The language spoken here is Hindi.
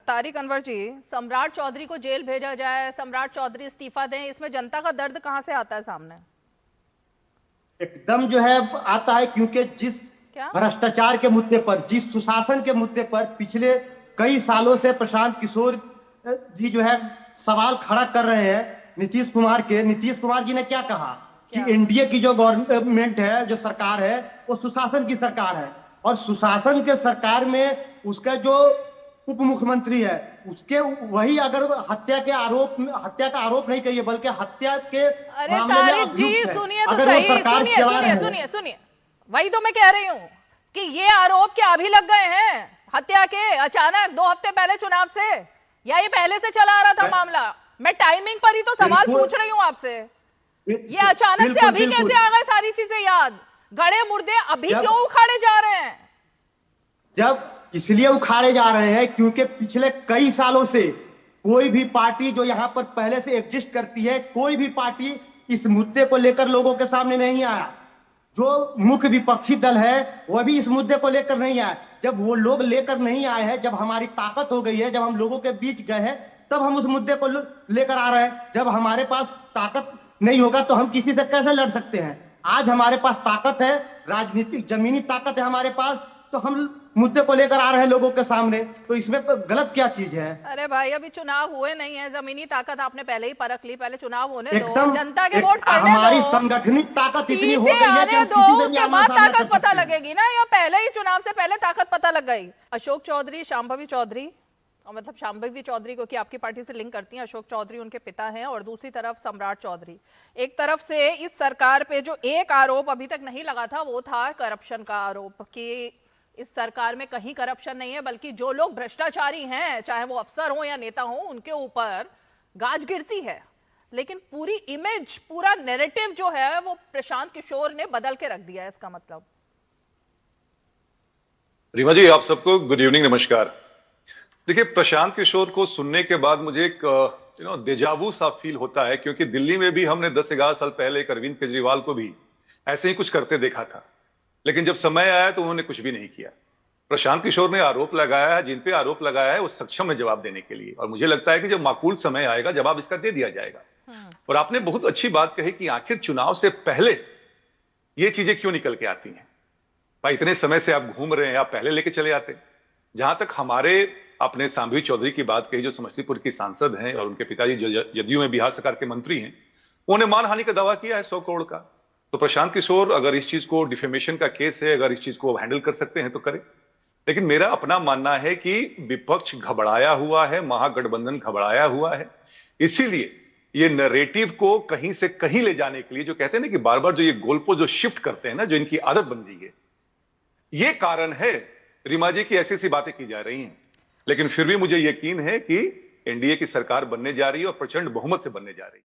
तारिक अनवर जी, सम्राट चौधरी को जेल भेजा जाए, सम्राट चौधरी इस्तीफा दें, इसमें जनता का दर्द कहां से आता है सामने? एकदम जो है आता है, क्योंकि जिस क्या? भ्रष्टाचार के मुद्दे पर, जिस सुशासन के मुद्दे पर पिछले कई सालों से प्रशांत किशोर जी जो है सवाल खड़ा कर रहे हैं नीतीश कुमार जी ने क्या कहा कि क्या? एनडीए की जो गवर्नमेंट है, जो सरकार है, वो सुशासन की सरकार है। और सुशासन के सरकार में उसका जो उप मुख्यमंत्री है, उसके वही अगर हत्या का आरोप नहीं कहिए, बल्कि हत्या के अरे मामले में तारिक जी अभियुक्त है, सुनिए तो अगर वो सही, सरकार सुनिए चला सुनिए रहे हैं। सुनिए सुनिए, वही तो मैं कह रही हूँ कि ये आरोप क्या अभी लग गए हैं हत्या के, अचानक 2 हफ्ते पहले चुनाव से, या ये पहले से चला आ रहा था मामला? मैं टाइमिंग पर ही तो सवाल पूछ रही हूँ आपसे। ये अचानक से अभी कैसे आ गए सारी चीजें याद? गड़े मुर्दे अभी क्यों उखाड़े जा रहे हैं? जब इसलिए उखाड़े जा रहे हैं क्योंकि पिछले कई सालों से कोई भी पार्टी जो यहां पर पहले से एग्जिस्ट करती है, कोई भी पार्टी इस मुद्दे को लेकर लोगों के सामने नहीं आया। जो मुख्य विपक्षी दल है वह भी इस मुद्दे को लेकर नहीं आया। जब वो लोग लेकर नहीं आए हैं, जब हमारी ताकत हो गई है, जब हम लोगों के बीच गए हैं, तब हम उस मुद्दे को लेकर आ रहे हैं। जब हमारे पास ताकत नहीं होगा तो हम किसी से कैसे लड़ सकते हैं? आज हमारे पास ताकत है, राजनीतिक जमीनी ताकत है हमारे पास, तो हम मुद्दे को लेकर आ रहे हैं लोगों के सामने। तो इसमें तो गलत क्या चीज है? अरे भाई अभी चुनाव हुए नहीं है, जमीनी ताकत आपने पहले ही परख ली, पहले चुनाव होने दो, एकदम जनता के वोट पड़ने हमारी दो, संगठनिक ताकत इतनी हो सीटें गई है कि आने हम दो, किसी से भी उसके आमना बाद सामना कर ताकत पता सकते हैं। लगेगी ना, या पहले ही चुनाव से पहले ताकत पता लग गई? अशोक चौधरी, शांभवी चौधरी, और मतलब शांभवी चौधरी को कि आपकी पार्टी से लिंक करती हैं, अशोक चौधरी उनके पिता हैं, और दूसरी तरफ सम्राट चौधरी। एक तरफ से इस सरकार पे जो एक आरोप अभी तक नहीं लगा था वो था करप्शन का आरोप, कि इस सरकार में कहीं करप्शन नहीं है, बल्कि जो लोग भ्रष्टाचारी हैं, चाहे वो अफसर हो या नेता हो, उनके ऊपर गाज गिरती है। लेकिन पूरी इमेज, पूरा नैरेटिव जो है वो प्रशांत किशोर ने बदल के रख दिया है, इसका मतलब। रीमा जी, आप सबको गुड इवनिंग, नमस्कार। देखिए, प्रशांत किशोर को सुनने के बाद मुझे एक डेजावू सा फील होता है, क्योंकि दिल्ली में भी हमने 10-11 साल पहले एक अरविंद केजरीवाल को भी ऐसे ही कुछ करते देखा था, लेकिन जब समय आया तो उन्होंने कुछ भी नहीं किया। प्रशांत किशोर ने आरोप लगाया है, जिन पे आरोप लगाया है वो सक्षम है जवाब देने के लिए, और मुझे लगता है कि जब माकूल समय आएगा जवाब इसका दे दिया जाएगा। और आपने बहुत अच्छी बात कही कि आखिर चुनाव से पहले ये चीजें क्यों निकल के आती हैं। भाई, इतने समय से आप घूम रहे हैं, आप पहले लेके चले आते। जहां तक हमारे आपने शांभवी चौधरी की बात कही, जो समस्तीपुर की सांसद हैं और उनके पिताजी जदयू में बिहार सरकार के मंत्री हैं, उन्होंने मानहानि का दावा किया है 100 करोड़ का। तो प्रशांत किशोर अगर इस चीज को, डिफेमेशन का केस है, अगर इस चीज को हैंडल कर सकते हैं तो करें। लेकिन मेरा अपना मानना है कि विपक्ष घबराया हुआ है, महागठबंधन घबराया हुआ है। इसीलिए ये नैरेटिव को कहीं से कहीं ले जाने के लिए, जो कहते हैं ना कि बार बार जो ये गोलपोस्ट जो शिफ्ट करते हैं ना, जो इनकी आदत बन गई है, ये कारण है रीमा जी की ऐसी सी बातें की जा रही हैं। लेकिन फिर भी मुझे यकीन है कि एनडीए की सरकार बनने जा रही है और प्रचंड बहुमत से बनने जा रही है।